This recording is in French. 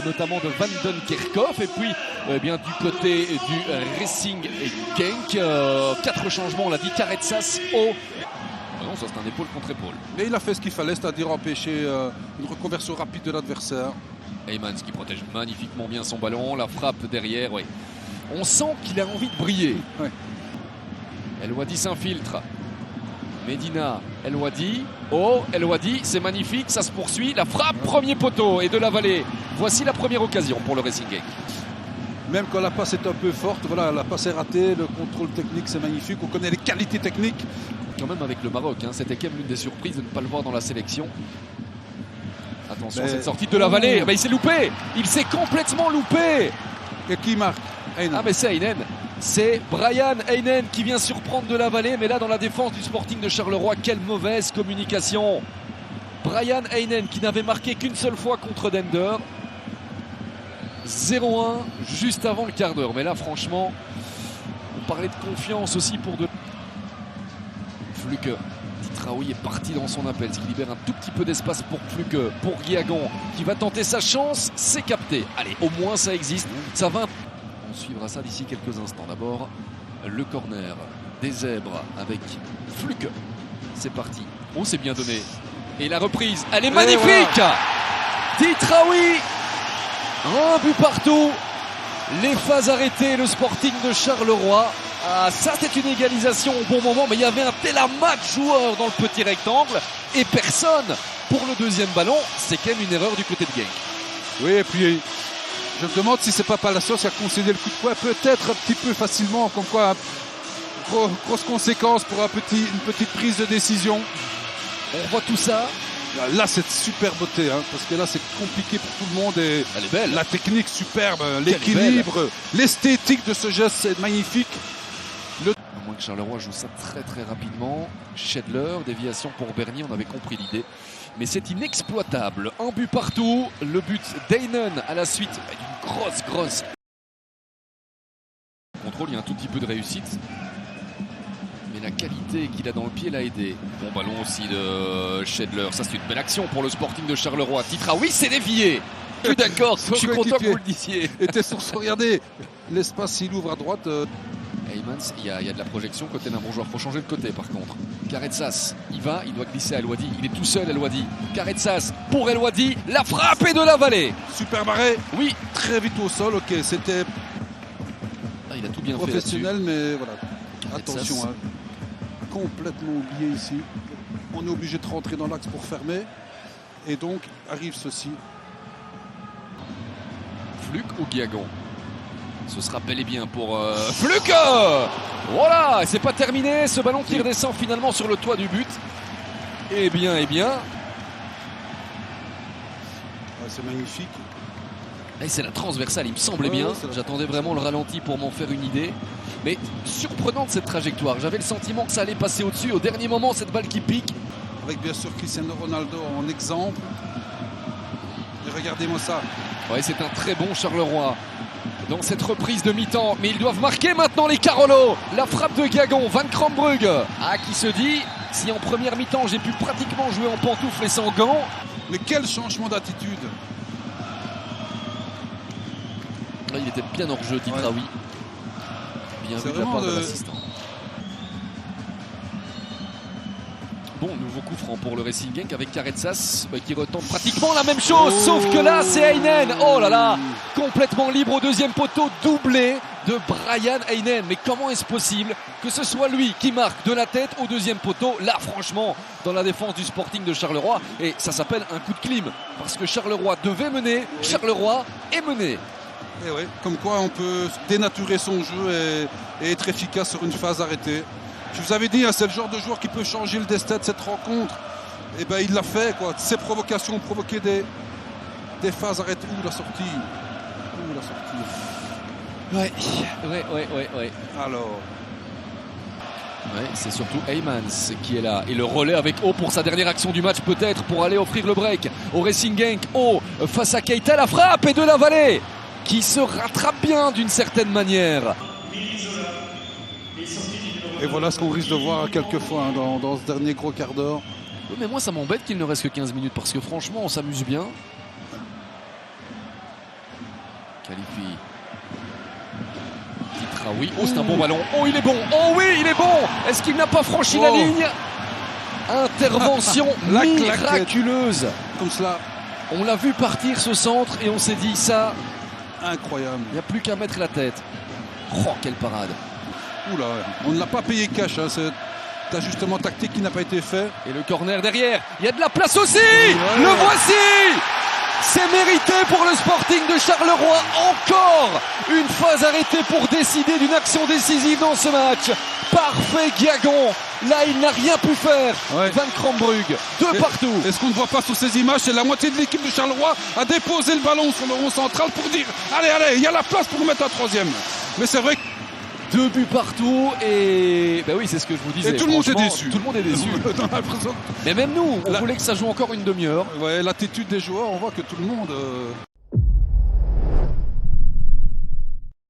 notamment de Van Duinkerhoff. Et puis bien du côté du Racing Genk, 4 changements, on l'a dit. Caretsas, non, ça c'est un épaule contre épaule. Mais il a fait ce qu'il fallait, c'est-à-dire empêcher une reconversion rapide de l'adversaire. Heymans qui protège magnifiquement bien son ballon, la frappe derrière, oui. On sent qu'il a envie de briller. Ouais. El Ouadi s'infiltre. Medina, El Ouadi. El Ouadi, c'est magnifique, ça se poursuit. La frappe, premier poteau et de la vallée. Voici la première occasion pour le Racing Genk. Même quand la passe est un peu forte, voilà, la passe est ratée, le contrôle technique c'est magnifique, on connaît les qualités techniques. Quand même avec le Maroc, hein, c'était quand même l'une des surprises de ne pas le voir dans la sélection. Attention, cette sortie de la vallée, il s'est loupé, il s'est complètement loupé. Et qui marque? Heinen. Ah mais c'est Heinen, c'est Brian Heinen qui vient surprendre de la vallée, mais là dans la défense du Sporting de Charleroi, quelle mauvaise communication. Brian Heinen qui n'avait marqué qu'une seule fois contre Dender. 0-1 juste avant le quart d'heure, mais là franchement, on parlait de confiance aussi pour de... Fluke. Titraoui est parti dans son appel, ce qui libère un tout petit peu d'espace pour Fluke, pour Guillagon qui va tenter sa chance, c'est capté. Allez, au moins ça existe, ça va. On suivra ça d'ici quelques instants. D'abord, le corner des Zèbres avec Fluke. C'est parti. Oh, c'est bien donné. Et la reprise, elle est magnifique. Voilà. Titraoui, un but partout. Les phases arrêtées, le Sporting de Charleroi. Ah, ça c'est une égalisation au bon moment, mais il y avait un tel amas de joueurs dans le petit rectangle et personne pour le deuxième ballon. C'est quand même une erreur du côté de Genk. Oui, et puis je me demande si c'est pas Palacios qui a concédé le coup de poing, peut-être un petit peu facilement, comme quoi grosse conséquence pour une petite prise de décision. On voit tout ça. Là c'est super beauté, hein, parce que là c'est compliqué pour tout le monde et elle est belle. La technique superbe, l'équilibre, l'esthétique de ce geste c'est magnifique. À moins que Charleroi joue ça très très rapidement. Schedler, déviation pour Bernier, on avait compris l'idée. Mais c'est inexploitable. Un but partout. Le but d'Heinen à la suite d'une grosse contrôle, il y a un tout petit peu de réussite. Mais la qualité qu'il a dans le pied l'a aidé. Bon ballon aussi de Schedler. Ça c'est une belle action pour le Sporting de Charleroi. Titraoui s'est dévié. Je suis d'accord, je suis content que vous le disiez. Était sur regardez, l'espace il ouvre à droite. Heymans, il y a de la projection côté d'un bon joueur. Il faut changer de côté par contre. Caretsas, il doit glisser à El Ouadi. Il est tout seul El Ouadi. Caretsas pour El Ouadi. La frappe est de la vallée. Super barré. Oui. Très vite au sol. Ok, c'était il a tout bien professionnel, fait mais voilà. Caretsas. Attention, hein. Complètement oublié ici. On est obligé de rentrer dans l'axe pour fermer. Et donc arrive ceci. Fluke ou Guillagon? Ce sera bel et bien pour Fluke. Voilà, c'est pas terminé. Ce ballon qui redescend finalement sur le toit du but. Eh bien. C'est magnifique. Et c'est la transversale, il me semblait bien. J'attendais vraiment le ralenti pour m'en faire une idée. Mais surprenante cette trajectoire. J'avais le sentiment que ça allait passer au-dessus. Au dernier moment, cette balle qui pique. Avec bien sûr Cristiano Ronaldo en exemple. Et regardez-moi ça. Ouais, c'est un très bon Charleroi dans cette reprise de mi-temps. Mais ils doivent marquer maintenant les Carolo. La frappe de Guillagon, Van Krambrug. Ah, qui se dit, si en première mi-temps j'ai pu pratiquement jouer en pantoufles et sans gants. Mais quel changement d'attitude. Là, il était bien hors jeu, Titraoui. Bien vu de la part de l'assistant. Bon, nouveau coup franc pour le Racing Genk avec Caretsas qui retente pratiquement la même chose, sauf que là c'est Heinen. Oh là là, complètement libre au deuxième poteau, doublé de Brian Heinen. Mais comment est-ce possible que ce soit lui qui marque de la tête au deuxième poteau? Là franchement, dans la défense du Sporting de Charleroi, et ça s'appelle un coup de clim, parce que Charleroi devait mener, Charleroi est mené. Et ouais, comme quoi on peut dénaturer son jeu et être efficace sur une phase arrêtée. Je vous avais dit, hein, c'est le genre de joueur qui peut changer le destin de cette rencontre. Et ben il l'a fait, quoi. Ses provocations ont provoqué des phases arrêtées. Ouh, la sortie. Ouais. Alors. Ouais, c'est surtout Heymans qui est là. Et le relais avec O pour sa dernière action du match, peut-être, pour aller offrir le break au Racing Genk. O face à Keita, la frappe et de la vallée qui se rattrape bien d'une certaine manière. Et voilà ce qu'on risque de voir quelquefois hein, dans ce dernier gros quart d'heure. Oui, mais moi ça m'embête qu'il ne reste que 15 minutes parce que franchement on s'amuse bien. Qualifie. Titraoui. Oh, c'est un bon ballon. Oh, il est bon. Oh oui, il est bon. Est-ce qu'il n'a pas franchi la ligne? Intervention miraculeuse. Comme cela. On l'a vu partir ce centre et on s'est dit ça. Incroyable. Il n'y a plus qu'à mettre la tête. Oh, quelle parade. Oula, on ne l'a pas payé cash. Hein, cet ajustement tactique qui n'a pas été fait. Et le corner derrière. Il y a de la place aussi. Le voici. C'est mérité pour le Sporting de Charleroi. Encore une phase arrêtée pour décider d'une action décisive dans ce match. Parfait Guiagon. Là, il n'a rien pu faire. Van Krombrugge, partout. Et ce qu'on ne voit pas sur ces images, c'est la moitié de l'équipe de Charleroi a déposé le ballon sur le rond central pour dire allez, il y a la place pour mettre un troisième. Mais c'est vrai que 2 buts partout et oui, c'est ce que je vous disais. Et tout le monde est déçu. Tout le monde est déçu. Mais même nous, on voulait que ça joue encore une demi-heure. Ouais, l'attitude des joueurs, on voit que tout le monde